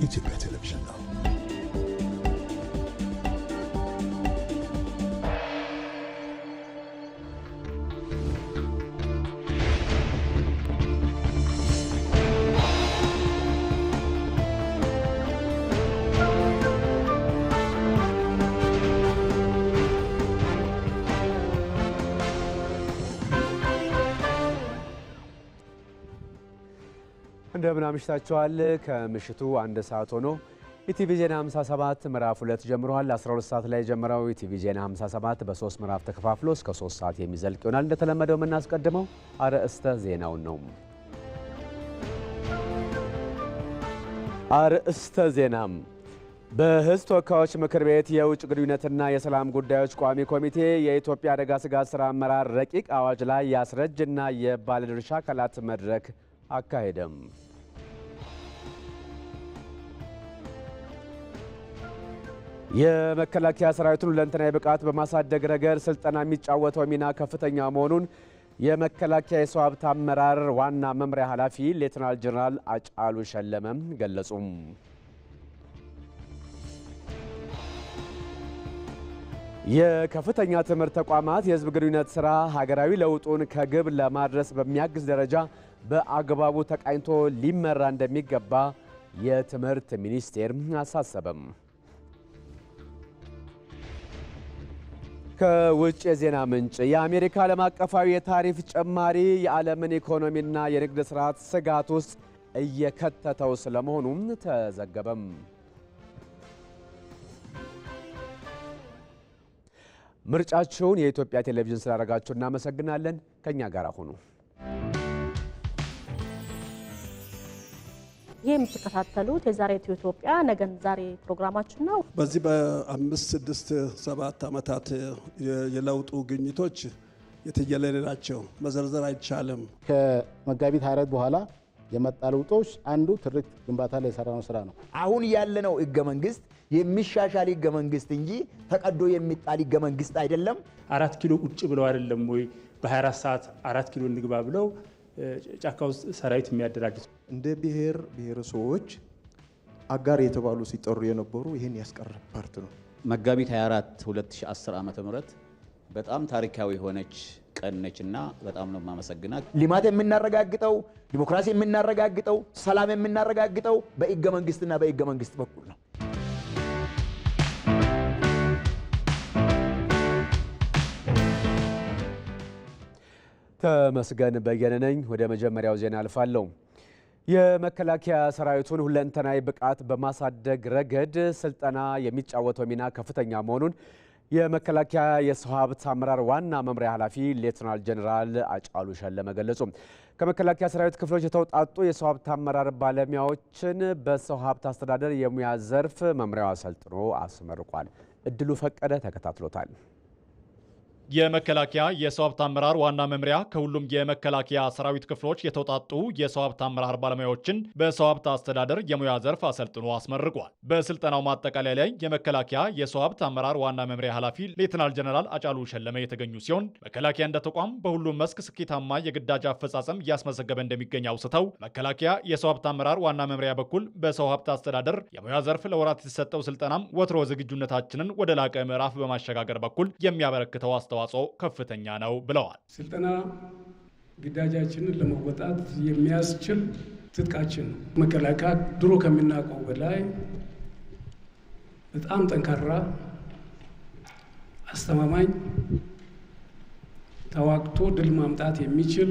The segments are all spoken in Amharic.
ኢትዮጵያ ቴሌቪዥን ነው። እንደምን አምሽታችኋል። ከምሽቱ 1 ሰዓት ሆኖ ኢቲቪ ዜና 57 ምዕራፍ 2 ጀምሯል። 12 ሰዓት ላይ ጀምረው ኢቲቪ ዜና 57 በ3 ምዕራፍ ተከፋፍሎ እስከ 3 ሰዓት የሚዘልቅ ይሆናል። እንደተለመደው የምናስቀድመው አርዕስተ ዜናውን ነው። አርዕስተ ዜናም በሕዝብ ተወካዮች ምክር ቤት የውጭ ግንኙነትና የሰላም ጉዳዮች ቋሚ ኮሚቴ የኢትዮጵያ አደጋ ስጋት ስራ አመራር ረቂቅ አዋጅ ላይ ያስረጅና የባለድርሻ አካላት መድረክ አካሄደም። የመከላከያ ሰራዊቱን ሁለንተናዊ ብቃት በማሳደግ ረገድ ስልጠና የሚጫወተው ሚና ከፍተኛ መሆኑን የመከላከያ የሰው ሀብት አመራር ዋና መምሪያ ኃላፊ ሌተናል ጀነራል አጫሉ ሸለመ ገለጹ። የከፍተኛ ትምህርት ተቋማት የህዝብ ግንኙነት ስራ ሀገራዊ ለውጡን ከግብ ለማድረስ በሚያግዝ ደረጃ በአግባቡ ተቃኝቶ ሊመራ እንደሚገባ የትምህርት ሚኒስቴር አሳሰበም። ከውጭ የዜና ምንጭ የአሜሪካ ዓለም አቀፋዊ የታሪፍ ጭማሪ የዓለምን ኢኮኖሚና የንግድ ስርዓት ስጋት ውስጥ እየከተተው ስለመሆኑም ተዘገበም። ምርጫችሁን የኢትዮጵያ ቴሌቪዥን ስላደረጋችሁ እናመሰግናለን። ከኛ ጋር ሁኑ። ይህ የምትከታተሉት የዛሬቱ ኢትዮጵያ ነገን ዛሬ ፕሮግራማችን ነው። በዚህ በ5 6 7 ዓመታት የለውጡ ግኝቶች የትየለሌ ናቸው፣ መዘርዘር አይቻልም። ከመጋቢት 24 በኋላ የመጣ ለውጦች አንዱ ትርክት ግንባታ ላይ የሰራነው ስራ ነው። አሁን ያለነው ህገ መንግስት የሚሻሻል ህገ መንግስት እንጂ ተቀዶ የሚጣል ህገ መንግስት አይደለም። 4 ኪሎ ቁጭ ብለው አይደለም ወይ በ24 ሰዓት 4 ኪሎ እንግባ ብለው ጫካ ውስጥ ሰራዊት የሚያደራጁት። እንደ ብሔር ብሔረሰቦች አጋር የተባሉ ሲጠሩ የነበሩ ይህን ያስቀረ ፓርት ነው። መጋቢት 24 2010 ዓ.ም በጣም ታሪካዊ የሆነች ቀን ነችና በጣም ነው የማመሰግናት። ልማት የምናረጋግጠው፣ ዲሞክራሲ የምናረጋግጠው፣ ሰላም የምናረጋግጠው በህገ መንግስትና በህገ መንግስት በኩል ነው። ተመስገን በየነ ነኝ። ወደ መጀመሪያው ዜና አልፋለሁ። የመከላከያ ሰራዊቱን ሁለንተናዊ ብቃት በማሳደግ ረገድ ስልጠና የሚጫወተው ሚና ከፍተኛ መሆኑን የመከላከያ የሰው ሀብት አመራር ዋና መምሪያ ኃላፊ ሌተናል ጀነራል አጫሉ ሸለመ ገለጹ። ከመከላከያ ሰራዊት ክፍሎች የተውጣጡ የሰው ሀብት አመራር ባለሙያዎችን በሰው ሀብት አስተዳደር የሙያ ዘርፍ መምሪያው አሰልጥኖ አስመርቋል። እድሉ ፈቀደ ተከታትሎታል። የመከላከያ የሰው ሀብት አመራር ዋና መምሪያ ከሁሉም የመከላከያ ሰራዊት ክፍሎች የተውጣጡ የሰው ሀብት አመራር ባለሙያዎችን በሰው ሀብት አስተዳደር የሙያ ዘርፍ አሰልጥኖ አስመርቋል። በስልጠናው ማጠቃለያ ላይ የመከላከያ የሰው ሀብት አመራር ዋና መምሪያ ኃላፊ ሌተናል ጀነራል አጫሉ ሸለመ የተገኙ ሲሆን መከላከያ እንደ ተቋም በሁሉም መስክ ስኬታማ የግዳጅ አፈጻጸም እያስመዘገበ እንደሚገኝ አውስተው መከላከያ የሰው ሀብት አመራር ዋና መምሪያ በኩል በሰው ሀብት አስተዳደር የሙያ ዘርፍ ለወራት የተሰጠው ስልጠናም ወትሮ ዝግጁነታችንን ወደ ላቀ ምዕራፍ በማሸጋገር በኩል የሚያበረክተው አስተዋጽኦ ከፍተኛ ነው ብለዋል። ስልጠና ግዳጃችንን ለመወጣት የሚያስችል ትጥቃችን ነው። መከላከያ ድሮ ከምናውቀው በላይ በጣም ጠንካራ፣ አስተማማኝ፣ ተዋግቶ ድል ማምጣት የሚችል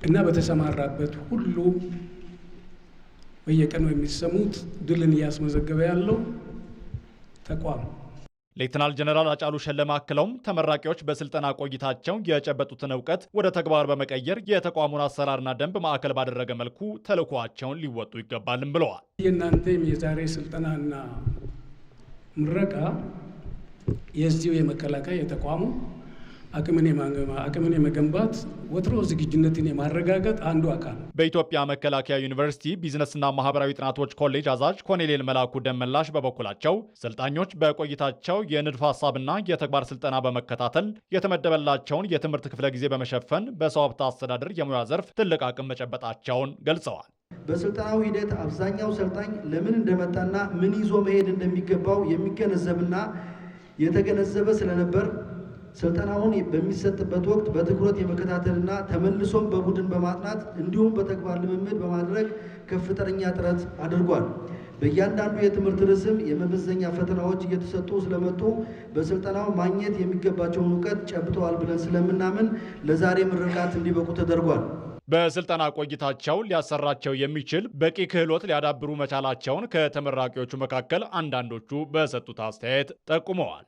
እና በተሰማራበት ሁሉ በየቀኑ የሚሰሙት ድልን እያስመዘገበ ያለው ተቋም። ሌተናል ጀነራል አጫሉ ሸለማ አክለውም ተመራቂዎች በስልጠና ቆይታቸው የጨበጡትን እውቀት ወደ ተግባር በመቀየር የተቋሙን አሰራርና ደንብ ማዕከል ባደረገ መልኩ ተልዕኳቸውን ሊወጡ ይገባልም ብለዋል። የእናንተም የዛሬ ስልጠናና ምረቃ የዚሁ የመከላከያ የተቋሙ አቅምን የመገንባት ወትሮ ዝግጁነትን የማረጋገጥ አንዱ አካል ነው። በኢትዮጵያ መከላከያ ዩኒቨርሲቲ ቢዝነስና ማህበራዊ ጥናቶች ኮሌጅ አዛዥ ኮሎኔል መላኩ ደመላሽ በበኩላቸው ሰልጣኞች በቆይታቸው የንድፍ ሀሳብና የተግባር ስልጠና በመከታተል የተመደበላቸውን የትምህርት ክፍለ ጊዜ በመሸፈን በሰው ሀብት አስተዳደር የሙያ ዘርፍ ትልቅ አቅም መጨበጣቸውን ገልጸዋል። በስልጠናው ሂደት አብዛኛው ሰልጣኝ ለምን እንደመጣና ምን ይዞ መሄድ እንደሚገባው የሚገነዘብና የተገነዘበ ስለነበር ስልጠናውን በሚሰጥበት ወቅት በትኩረት የመከታተልና ተመልሶም በቡድን በማጥናት እንዲሁም በተግባር ልምምድ በማድረግ ከፍተኛ ጥረት አድርጓል። በእያንዳንዱ የትምህርት ርዕስም የመመዘኛ ፈተናዎች እየተሰጡ ስለመጡ በስልጠናው ማግኘት የሚገባቸውን እውቀት ጨብጠዋል ብለን ስለምናምን ለዛሬ ምርቃት እንዲበቁ ተደርጓል። በስልጠና ቆይታቸው ሊያሰራቸው የሚችል በቂ ክህሎት ሊያዳብሩ መቻላቸውን ከተመራቂዎቹ መካከል አንዳንዶቹ በሰጡት አስተያየት ጠቁመዋል።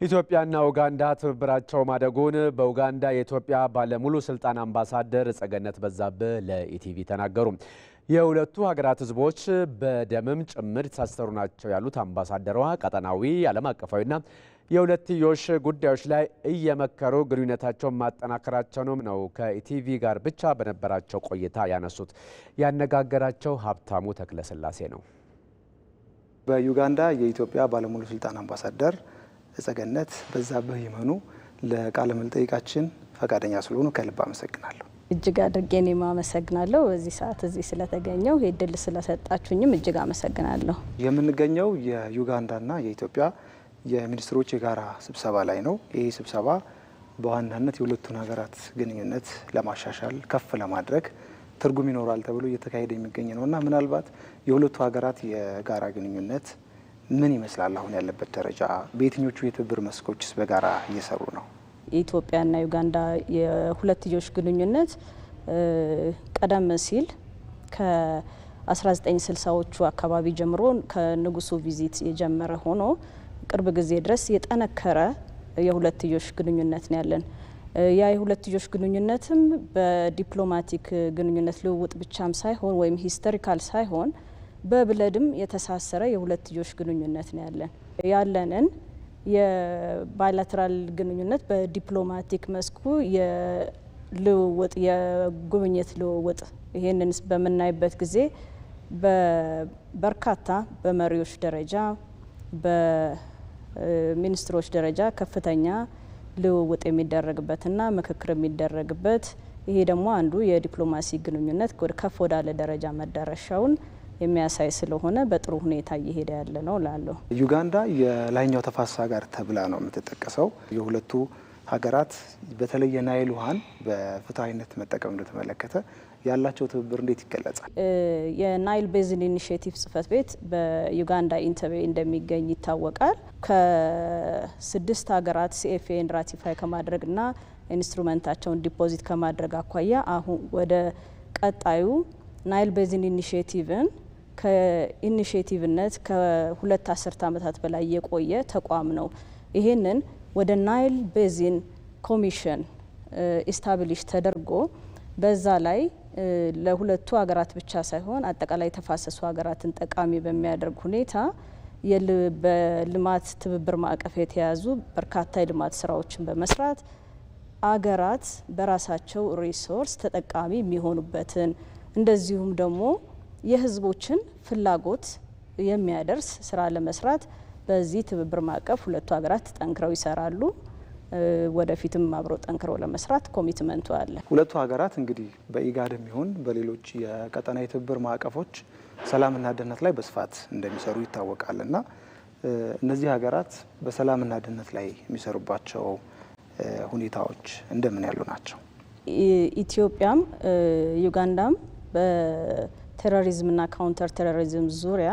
ኢትዮጵያና ኡጋንዳ ትብብራቸው ማደጉን በኡጋንዳ የኢትዮጵያ ባለሙሉ ስልጣን አምባሳደር ጸገነት በዛብህ ለኢቲቪ ተናገሩ። የሁለቱ ሀገራት ሕዝቦች በደምም ጭምር የተሳሰሩ ናቸው ያሉት አምባሳደሯ ቀጠናዊ ዓለም አቀፋዊና የሁለትዮሽ ጉዳዮች ላይ እየመከሩ ግንኙነታቸውን ማጠናከራቸውንም ነው ከኢቲቪ ጋር ብቻ በነበራቸው ቆይታ ያነሱት። ያነጋገራቸው ሀብታሙ ተክለስላሴ ነው። በዩጋንዳ የኢትዮጵያ ባለሙሉ ስልጣን አምባሳደር ጸገነት በዛብህ ይመኑ ለቃለ መጠይቃችን ፈቃደኛ ስለሆኑ ከልብ አመሰግናለሁ። እጅግ አድርጌ እኔም አመሰግናለሁ። በዚህ ሰዓት እዚህ ስለተገኘው እድል ስለሰጣችሁኝም እጅግ አመሰግናለሁ። የምንገኘው የዩጋንዳና የኢትዮጵያ የሚኒስትሮች የጋራ ስብሰባ ላይ ነው። ይህ ስብሰባ በዋናነት የሁለቱን ሀገራት ግንኙነት ለማሻሻል ከፍ ለማድረግ ትርጉም ይኖራል ተብሎ እየተካሄደ የሚገኝ ነውና ምናልባት የሁለቱ ሀገራት የጋራ ግንኙነት ምን ይመስላል? አሁን ያለበት ደረጃ በየትኞቹ የትብብር መስኮችስ በጋራ እየሰሩ ነው? የኢትዮጵያና ዩጋንዳ የሁለትዮሽ ግንኙነት ቀደም ሲል ከ1960ዎቹ አካባቢ ጀምሮ ከንጉሱ ቪዚት የጀመረ ሆኖ ቅርብ ጊዜ ድረስ የጠነከረ የሁለትዮሽ ግንኙነት ነው ያለን። ያ የሁለትዮሽ ግንኙነትም በዲፕሎማቲክ ግንኙነት ልውውጥ ብቻም ሳይሆን ወይም ሂስቶሪካል ሳይሆን በብለድም የተሳሰረ የሁለትዮሽ ግንኙነት ነው ያለንን የባይላተራል ግንኙነት በዲፕሎማቲክ መስኩ የልውውጥ የጉብኝት ልውውጥ ይሄንን በምናይበት ጊዜ በበርካታ በመሪዎች ደረጃ በሚኒስትሮች ደረጃ ከፍተኛ ልውውጥ የሚደረግበትና ምክክር የሚደረግበት ይሄ ደግሞ አንዱ የዲፕሎማሲ ግንኙነት ከፍ ወዳለ ደረጃ መዳረሻውን የሚያሳይ ስለሆነ በጥሩ ሁኔታ እየሄደ ያለ ነው ላለሁ። ዩጋንዳ የላይኛው ተፋሰስ ሀገር ተብላ ነው የምትጠቀሰው። የሁለቱ ሀገራት በተለይ የናይል ውሃን በፍትሐዊነት መጠቀም እንደተመለከተ ያላቸው ትብብር እንዴት ይገለጻል? የናይል ቤዝን ኢኒሼቲቭ ጽህፈት ቤት በዩጋንዳ ኢንተቤ እንደሚገኝ ይታወቃል። ከ6 ሀገራት ሲኤፍኤን ራቲፋይ ከማድረግና ኢንስትሩመንታቸውን ዲፖዚት ከማድረግ አኳያ አሁን ወደ ቀጣዩ ናይል ቤዝን ኢኒሼቲቭን ከኢኒሼቲቭነት ከ2 አስርተ ዓመታት በላይ የቆየ ተቋም ነው። ይሄንን ወደ ናይል ቤዚን ኮሚሽን ኢስታብሊሽ ተደርጎ በዛ ላይ ለሁለቱ ሀገራት ብቻ ሳይሆን አጠቃላይ ተፋሰሱ ሀገራትን ጠቃሚ በሚያደርግ ሁኔታ በልማት ትብብር ማዕቀፍ የተያዙ በርካታ የልማት ስራዎችን በመስራት አገራት በራሳቸው ሪሶርስ ተጠቃሚ የሚሆኑበትን እንደዚሁም ደግሞ የህዝቦችን ፍላጎት የሚያደርስ ስራ ለመስራት በዚህ ትብብር ማዕቀፍ ሁለቱ ሀገራት ጠንክረው ይሰራሉ። ወደፊትም አብረው ጠንክረው ለመስራት ኮሚትመንቱ አለ። ሁለቱ ሀገራት እንግዲህ በኢጋድም ይሁን በሌሎች የቀጠና የትብብር ማዕቀፎች ሰላምና ደህንነት ላይ በስፋት እንደሚሰሩ ይታወቃልና እነዚህ ሀገራት በሰላምና ደህንነት ላይ የሚሰሩባቸው ሁኔታዎች እንደምን ያሉ ናቸው? ኢትዮጵያም ዩጋንዳም በቴሮሪዝምና ካውንተር ቴሮሪዝም ዙሪያ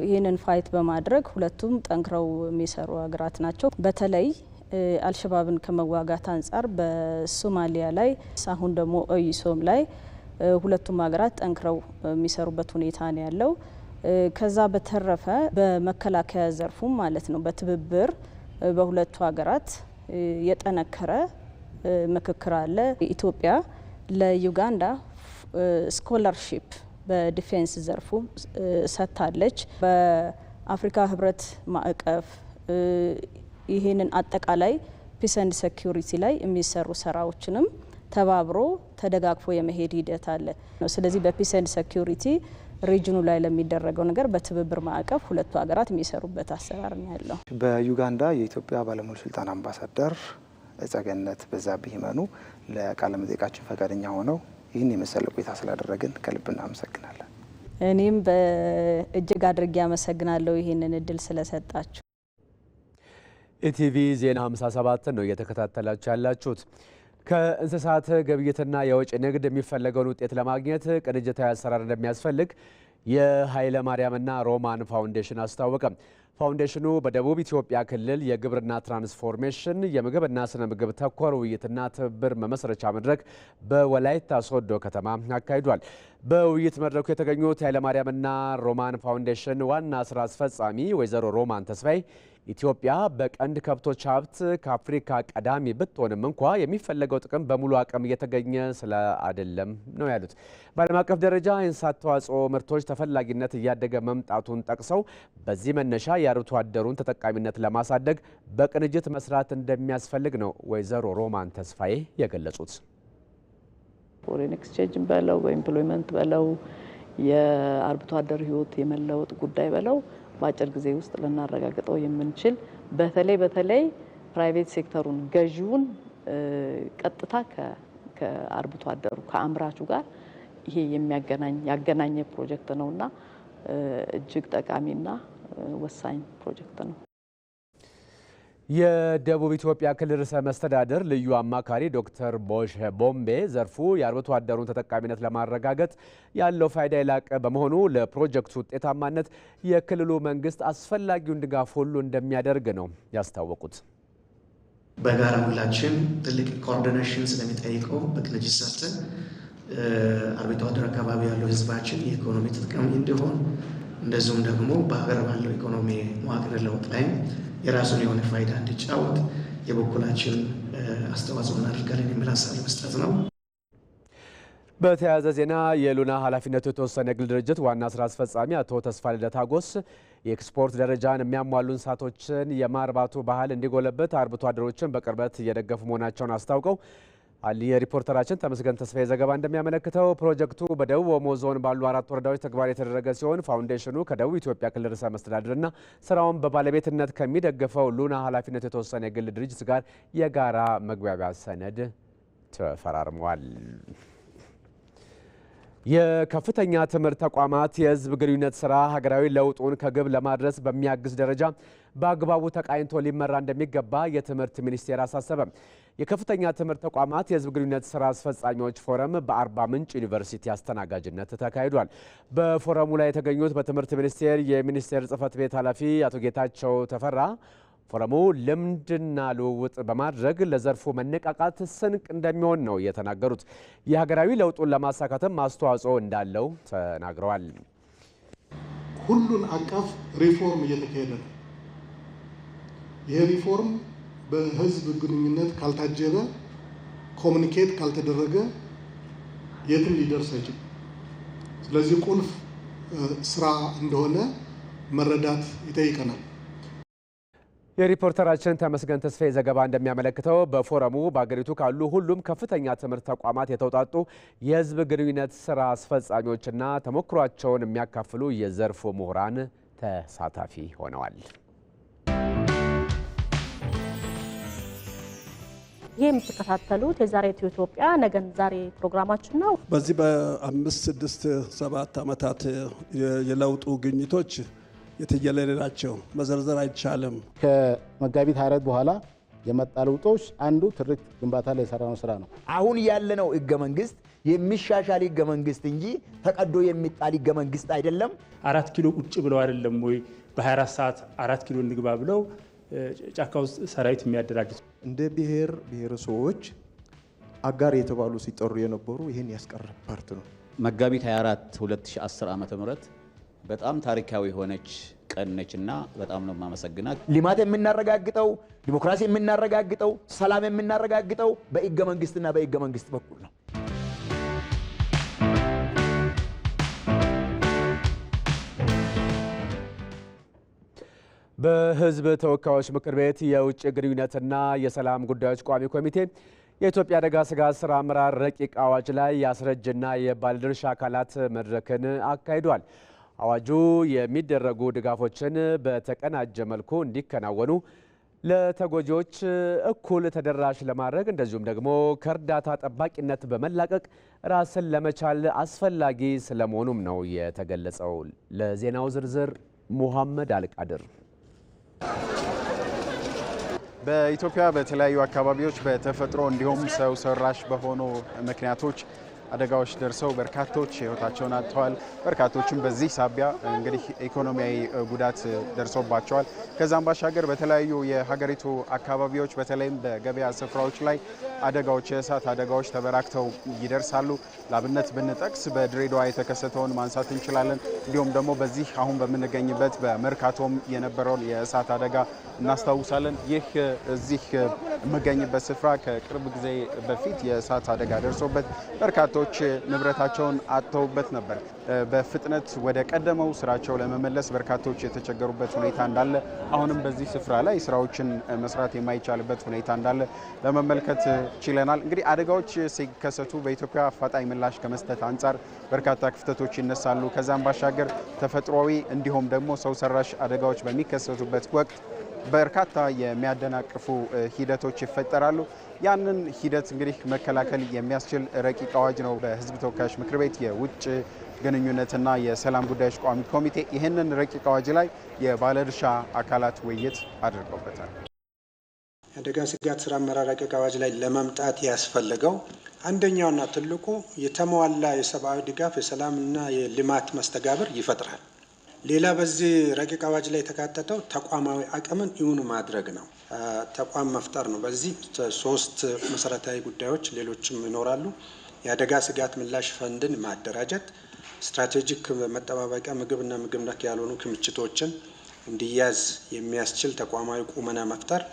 ይህንን ፋይት በማድረግ ሁለቱም ጠንክረው የሚሰሩ ሀገራት ናቸው። በተለይ አልሸባብን ከመዋጋት አንጻር በሶማሊያ ላይ አሁን ደግሞ ኦይሶም ላይ ሁለቱም ሀገራት ጠንክረው የሚሰሩበት ሁኔታ ነው ያለው። ከዛ በተረፈ በመከላከያ ዘርፉም ማለት ነው በትብብር በሁለቱ ሀገራት የጠነከረ ምክክር አለ። ኢትዮጵያ ለዩጋንዳ ስኮላርሺፕ በዲፌንስ ዘርፉ ሰጥታለች። በአፍሪካ ህብረት ማዕቀፍ ይህንን አጠቃላይ ፒስ ኤንድ ሴኩሪቲ ላይ የሚሰሩ ስራዎችንም ተባብሮ ተደጋግፎ የመሄድ ሂደት አለ። ስለዚህ በፒስ ኤንድ ሴኩሪቲ ሪጅኑ ላይ ለሚደረገው ነገር በትብብር ማዕቀፍ ሁለቱ ሀገራት የሚሰሩበት አሰራር ነው ያለው። በዩጋንዳ የኢትዮጵያ ባለሙሉ ስልጣን አምባሳደር ጸገነት በዛብህ ይመኑ ለቃለ መጠይቃችን ፈቃደኛ ሆነው ይህን የመሰለ ቆይታ ስላደረግን ከልብ እናመሰግናለን። እኔም በእጅግ አድርጌ አመሰግናለሁ ይህንን እድል ስለሰጣችሁ። ኢቲቪ ዜና 57 ነው እየተከታተላችሁ ያላችሁት። ከእንስሳት ግብይትና የወጪ ንግድ የሚፈለገውን ውጤት ለማግኘት ቅንጅታዊ አሰራር እንደሚያስፈልግ የኃይለ ማርያምና ሮማን ፋውንዴሽን አስታወቀ። ፋውንዴሽኑ በደቡብ ኢትዮጵያ ክልል የግብርና ትራንስፎርሜሽን የምግብና ስነ ምግብ ተኮር ውይይትና ትብብር መመስረቻ መድረክ በወላይታ ሶዶ ከተማ አካሂዷል። በውይይት መድረኩ የተገኙት የኃይለ ማርያምና ሮማን ፋውንዴሽን ዋና ስራ አስፈጻሚ ወይዘሮ ሮማን ተስፋዬ ኢትዮጵያ በቀንድ ከብቶች ሀብት ከአፍሪካ ቀዳሚ ብትሆንም እንኳ የሚፈለገው ጥቅም በሙሉ አቅም እየተገኘ ስለ አይደለም ነው ያሉት። በዓለም አቀፍ ደረጃ የእንስሳት ተዋጽኦ ምርቶች ተፈላጊነት እያደገ መምጣቱን ጠቅሰው በዚህ መነሻ የአርብቶ አደሩን ተጠቃሚነት ለማሳደግ በቅንጅት መስራት እንደሚያስፈልግ ነው ወይዘሮ ሮማን ተስፋዬ የገለጹት። ፎሬን ኤክስቼንጅ በለው በኤምፕሎይመንት በለው የአርብቶ አደር ህይወት የመለወጥ ጉዳይ በለው በአጭር ጊዜ ውስጥ ልናረጋግጠው የምንችል በተለይ ፕራይቬት ሴክተሩን ገዢውን ቀጥታ ከአርብቶ አደሩ ከአምራቹ ጋር ይሄ ያገናኘ ፕሮጀክት ነውና እጅግ ጠቃሚና ወሳኝ ፕሮጀክት ነው። የደቡብ ኢትዮጵያ ክልል ርዕሰ መስተዳድር ልዩ አማካሪ ዶክተር ቦሽ ቦምቤ ዘርፉ የአርብቶ አደሩን ተጠቃሚነት ለማረጋገጥ ያለው ፋይዳ የላቀ በመሆኑ ለፕሮጀክቱ ውጤታማነት የክልሉ መንግስት አስፈላጊውን ድጋፍ ሁሉ እንደሚያደርግ ነው ያስታወቁት። በጋራ ሁላችን ትልቅ ኮኦርዲኔሽን ስለሚጠይቀው በቅንጅት ሰርተን አርብቶ አደር አካባቢ ያለው ህዝባችን የኢኮኖሚ ተጠቃሚ እንዲሆን እንደዚሁም ደግሞ በሀገር ባለው ኢኮኖሚ መዋቅር ለውጥ ላይ የራሱን የሆነ ፋይዳ እንዲጫወት የበኩላችን አስተዋጽኦ እናደርጋለን የሚል ሀሳብ መስጠት ነው። በተያያዘ ዜና የሉና ኃላፊነቱ የተወሰነ የግል ድርጅት ዋና ስራ አስፈጻሚ አቶ ተስፋ ልደታ ጎስ የኤክስፖርት ደረጃን የሚያሟሉ እንስሳቶችን የማርባቱ ባህል እንዲጎለበት አርብቶ አደሮችን በቅርበት እየደገፉ መሆናቸውን አስታውቀው የሪፖርተራችን ተመስገን ተስፋዬ ዘገባ እንደሚያመለክተው ፕሮጀክቱ በደቡብ ኦሞ ዞን ባሉ 4 ወረዳዎች ተግባር የተደረገ ሲሆን ፋውንዴሽኑ ከደቡብ ኢትዮጵያ ክልል ርዕሰ መስተዳድርና ስራውን በባለቤትነት ከሚደግፈው ሉና ኃላፊነቱ የተወሰነ የግል ድርጅት ጋር የጋራ መግባቢያ ሰነድ ተፈራርመዋል። የከፍተኛ ትምህርት ተቋማት የህዝብ ግንኙነት ስራ ሀገራዊ ለውጡን ከግብ ለማድረስ በሚያግዝ ደረጃ በአግባቡ ተቃኝቶ ሊመራ እንደሚገባ የትምህርት ሚኒስቴር አሳሰበ። የከፍተኛ ትምህርት ተቋማት የህዝብ ግንኙነት ስራ አስፈጻሚዎች ፎረም በአርባ ምንጭ ዩኒቨርሲቲ አስተናጋጅነት ተካሂዷል። በፎረሙ ላይ የተገኙት በትምህርት ሚኒስቴር የሚኒስቴር ጽህፈት ቤት ኃላፊ አቶ ጌታቸው ተፈራ ፎረሙ ልምድና ልውውጥ በማድረግ ለዘርፉ መነቃቃት ስንቅ እንደሚሆን ነው የተናገሩት። የሀገራዊ ለውጡን ለማሳካትም አስተዋጽኦ እንዳለው ተናግረዋል። ሁሉን አቀፍ ሪፎርም እየተካሄደ ነው። ይህ ሪፎርም በህዝብ ግንኙነት ካልታጀበ፣ ኮሚኒኬት ካልተደረገ የትም ሊደርስ አይችልም። ስለዚህ ቁልፍ ስራ እንደሆነ መረዳት ይጠይቀናል። የሪፖርተራችን ተመስገን ተስፋዬ ዘገባ እንደሚያመለክተው በፎረሙ በአገሪቱ ካሉ ሁሉም ከፍተኛ ትምህርት ተቋማት የተውጣጡ የህዝብ ግንኙነት ስራ አስፈጻሚዎችና ተሞክሯቸውን የሚያካፍሉ የዘርፉ ምሁራን ተሳታፊ ሆነዋል። ይህ የምትከታተሉት የዛሬቱ ኢትዮጵያ ነገን ዛሬ ፕሮግራማችን ነው። በዚህ በ5፣ 6፣ 7 ዓመታት የለውጡ ግኝቶች የትየለሌ ናቸው። መዘርዘር አይቻልም። ከመጋቢት 24 በኋላ የመጣ ለውጦች አንዱ ትርክት ግንባታ ላይ የሰራነው ስራ ነው። አሁን ያለነው ህገ መንግስት የሚሻሻል ህገ መንግስት እንጂ ተቀዶ የሚጣል ህገ መንግስት አይደለም። 4 ኪሎ ቁጭ ብለው አይደለም ወይ በ24 ሰዓት 4 ኪሎ እንግባ ብለው ጫካ ውስጥ ሰራዊት የሚያደራጁት። እንደ ብሔር ብሔረሰቦች አጋር የተባሉ ሲጠሩ የነበሩ ይህን ያስቀረ ፓርት ነው። መጋቢት 24 2010 ዓ.ም በጣም ታሪካዊ የሆነች ቀን ነችና በጣም ነው የማመሰግናት። ልማት የምናረጋግጠው ዲሞክራሲ የምናረጋግጠው ሰላም የምናረጋግጠው በሕገ መንግስትና በሕገ መንግስት በኩል ነው። በህዝብ ተወካዮች ምክር ቤት የውጭ ግንኙነትና የሰላም ጉዳዮች ቋሚ ኮሚቴ የኢትዮጵያ አደጋ ስጋት ስራ አመራር ረቂቅ አዋጅ ላይ የአስረጅና የባለድርሻ አካላት መድረክን አካሂዷል። አዋጁ የሚደረጉ ድጋፎችን በተቀናጀ መልኩ እንዲከናወኑ ለተጎጂዎች እኩል ተደራሽ ለማድረግ እንደዚሁም ደግሞ ከእርዳታ ጠባቂነት በመላቀቅ ራስን ለመቻል አስፈላጊ ስለመሆኑም ነው የተገለጸው። ለዜናው ዝርዝር ሙሐመድ አልቃድር። በኢትዮጵያ በተለያዩ አካባቢዎች በተፈጥሮ እንዲሁም ሰው ሰራሽ በሆኑ ምክንያቶች አደጋዎች ደርሰው በርካቶች ህይወታቸውን አጥተዋል። በርካቶችም በዚህ ሳቢያ እንግዲህ ኢኮኖሚያዊ ጉዳት ደርሶባቸዋል። ከዛም ባሻገር በተለያዩ የሀገሪቱ አካባቢዎች በተለይም በገበያ ስፍራዎች ላይ አደጋዎች፣ የእሳት አደጋዎች ተበራክተው ይደርሳሉ። ላብነት ብንጠቅስ በድሬዳዋ የተከሰተውን ማንሳት እንችላለን። እንዲሁም ደግሞ በዚህ አሁን በምንገኝበት በመርካቶም የነበረውን የእሳት አደጋ እናስታውሳለን። ይህ እዚህ የምገኝበት ስፍራ ከቅርብ ጊዜ በፊት የእሳት አደጋ ደርሶበት በርካቶች ንብረታቸውን አጥተውበት ነበር። በፍጥነት ወደ ቀደመው ስራቸው ለመመለስ በርካቶች የተቸገሩበት ሁኔታ እንዳለ፣ አሁንም በዚህ ስፍራ ላይ ስራዎችን መስራት የማይቻልበት ሁኔታ እንዳለ ለመመልከት ችለናል። እንግዲህ አደጋዎች ሲከሰቱ በኢትዮጵያ አፋጣኝ ምላሽ ከመስጠት አንጻር በርካታ ክፍተቶች ይነሳሉ። ከዛም ባሻገር ተፈጥሯዊ እንዲሁም ደግሞ ሰው ሰራሽ አደጋዎች በሚከሰቱበት ወቅት በርካታ የሚያደናቅፉ ሂደቶች ይፈጠራሉ። ያንን ሂደት እንግዲህ መከላከል የሚያስችል ረቂቅ አዋጅ ነው በሕዝብ ተወካዮች ምክር ቤት የውጭ ግንኙነትና የሰላም ጉዳዮች ቋሚ ኮሚቴ ይህንን ረቂቅ አዋጅ ላይ የባለድርሻ አካላት ውይይት አድርገውበታል። የአደጋ ስጋት ስራ አመራር ረቂቅ አዋጅ ላይ ለመምጣት ያስፈለገው አንደኛውና ትልቁ የተሟላ የሰብአዊ ድጋፍ የሰላምና የልማት መስተጋብር ይፈጥራል። ሌላ በዚህ ረቂቅ አዋጅ ላይ የተካተተው ተቋማዊ አቅምን እውን ማድረግ ነው። ተቋም መፍጠር ነው። በዚህ 3 መሰረታዊ ጉዳዮች ሌሎችም ይኖራሉ። የአደጋ ስጋት ምላሽ ፈንድን ማደራጀት፣ ስትራቴጂክ መጠባበቂያ ምግብና ምግብ ነክ ያልሆኑ ክምችቶችን እንዲያዝ የሚያስችል ተቋማዊ ቁመና መፍጠር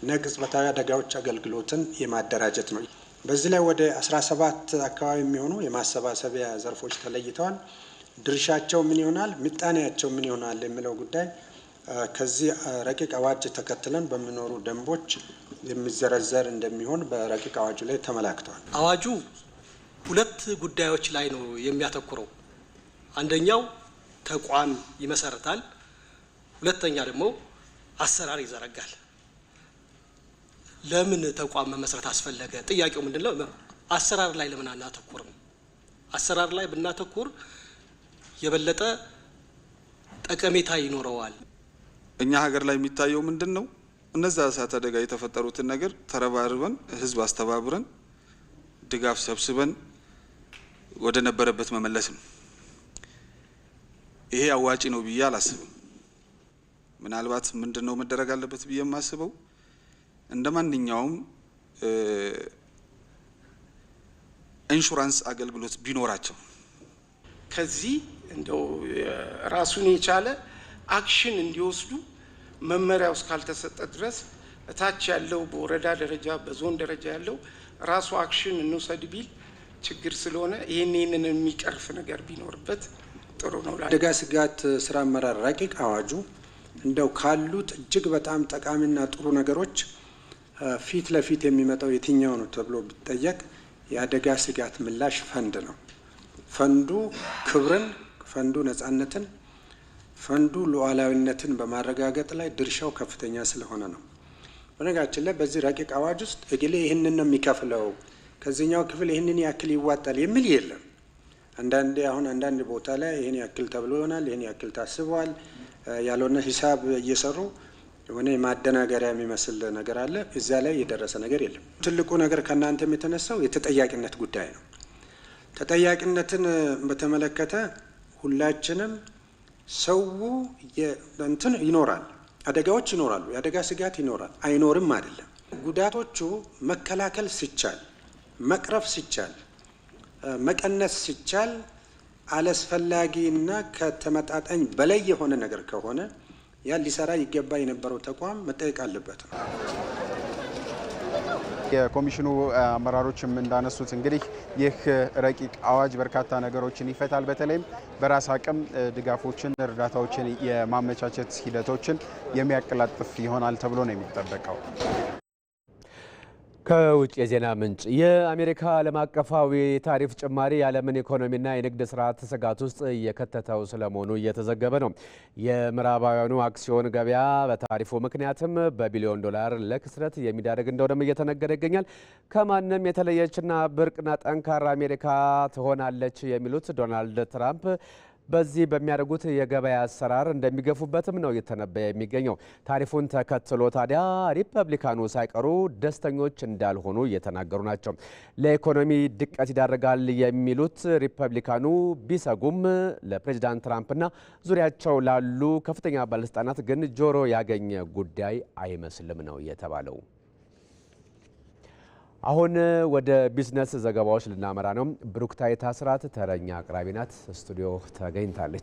እና ቅጽበታዊ አደጋዎች አገልግሎትን የማደራጀት ነው። በዚህ ላይ ወደ 17 አካባቢ የሚሆኑ የማሰባሰቢያ ዘርፎች ተለይተዋል። ድርሻቸው ምን ይሆናል፣ ምጣኔያቸው ምን ይሆናል የሚለው ጉዳይ ከዚህ ረቂቅ አዋጅ ተከትለን በሚኖሩ ደንቦች የሚዘረዘር እንደሚሆን በረቂቅ አዋጁ ላይ ተመላክተዋል። አዋጁ 2 ጉዳዮች ላይ ነው የሚያተኩረው። አንደኛው ተቋም ይመሰርታል፣ ሁለተኛ ደግሞ አሰራር ይዘረጋል። ለምን ተቋም መመስረት አስፈለገ? ጥያቄው ምንድነው? አሰራር ላይ ለምን አናተኩርም? አሰራር ላይ ብናተኩር የበለጠ ጠቀሜታ ይኖረዋል። እኛ ሀገር ላይ የሚታየው ምንድን ነው? እነዛ እሳት አደጋ የተፈጠሩትን ነገር ተረባርበን ህዝብ አስተባብረን ድጋፍ ሰብስበን ወደ ነበረበት መመለስ ነው። ይሄ አዋጪ ነው ብዬ አላስብም። ምናልባት ምንድን ነው መደረግ አለበት ብዬ የማስበው እንደ ማንኛውም ኢንሹራንስ አገልግሎት ቢኖራቸው ከዚህ እንደው ራሱን የቻለ አክሽን እንዲወስዱ መመሪያው እስካልተሰጠ ድረስ እታች ያለው በወረዳ ደረጃ በዞን ደረጃ ያለው ራሱ አክሽን እንውሰድ ቢል ችግር ስለሆነ ይህንን የሚቀርፍ ነገር ቢኖርበት ጥሩ ነው። አደጋ ስጋት ስራ አመራር ረቂቅ አዋጁ እንደው ካሉት እጅግ በጣም ጠቃሚና ጥሩ ነገሮች ፊት ለፊት የሚመጣው የትኛው ነው ተብሎ ቢጠየቅ የአደጋ ስጋት ምላሽ ፈንድ ነው። ፈንዱ ክብርን፣ ፈንዱ ነጻነትን፣ ፈንዱ ሉዓላዊነትን በማረጋገጥ ላይ ድርሻው ከፍተኛ ስለሆነ ነው። በነገራችን ላይ በዚህ ረቂቅ አዋጅ ውስጥ እግሌ ይህንን ነው የሚከፍለው፣ ከዚህኛው ክፍል ይህንን ያክል ይዋጣል የሚል የለም። አንዳንድ ቦታ ላይ ይህን ያክል ተብሎ ይሆናል፣ ይህን ያክል ታስበዋል ያልሆነ ሂሳብ እየሰሩ የሆነ የማደናገሪያ የሚመስል ነገር አለ። እዚያ ላይ የደረሰ ነገር የለም። ትልቁ ነገር ከእናንተም የተነሳው የተጠያቂነት ጉዳይ ነው። ተጠያቂነትን በተመለከተ ሁላችንም ሰው እንትን ይኖራል፣ አደጋዎች ይኖራሉ፣ የአደጋ ስጋት ይኖራል፣ አይኖርም አይደለም። ጉዳቶቹ መከላከል ሲቻል፣ መቅረፍ ሲቻል፣ መቀነስ ሲቻል አላስፈላጊና ከተመጣጣኝ በላይ የሆነ ነገር ከሆነ ያ ሊሰራ ይገባ የነበረው ተቋም መጠየቅ አለበት ነው። የኮሚሽኑ አመራሮችም እንዳነሱት እንግዲህ ይህ ረቂቅ አዋጅ በርካታ ነገሮችን ይፈታል። በተለይም በራስ አቅም ድጋፎችን፣ እርዳታዎችን የማመቻቸት ሂደቶችን የሚያቀላጥፍ ይሆናል ተብሎ ነው የሚጠበቀው። ከውጭ የዜና ምንጭ የአሜሪካ ዓለም አቀፋዊ ታሪፍ ጭማሪ የዓለምን ኢኮኖሚና የንግድ ስርዓት ስጋት ውስጥ እየከተተው ስለመሆኑ እየተዘገበ ነው። የምዕራባውያኑ አክሲዮን ገበያ በታሪፉ ምክንያትም በቢሊዮን ዶላር ለክስረት የሚዳርግ እንደሆነም እየተነገረ ይገኛል። ከማንም የተለየችና ብርቅና ጠንካራ አሜሪካ ትሆናለች የሚሉት ዶናልድ ትራምፕ በዚህ በሚያደርጉት የገበያ አሰራር እንደሚገፉበትም ነው እየተነበየ የሚገኘው። ታሪፉን ተከትሎ ታዲያ ሪፐብሊካኑ ሳይቀሩ ደስተኞች እንዳልሆኑ እየተናገሩ ናቸው። ለኢኮኖሚ ድቀት ይዳርጋል የሚሉት ሪፐብሊካኑ ቢሰጉም ለፕሬዚዳንት ትራምፕና ዙሪያቸው ላሉ ከፍተኛ ባለስልጣናት ግን ጆሮ ያገኘ ጉዳይ አይመስልም ነው የተባለው። አሁን ወደ ቢዝነስ ዘገባዎች ልናመራ ነው። ብሩክታይት አስራት ተረኛ አቅራቢ ናት፣ ስቱዲዮ ተገኝታለች።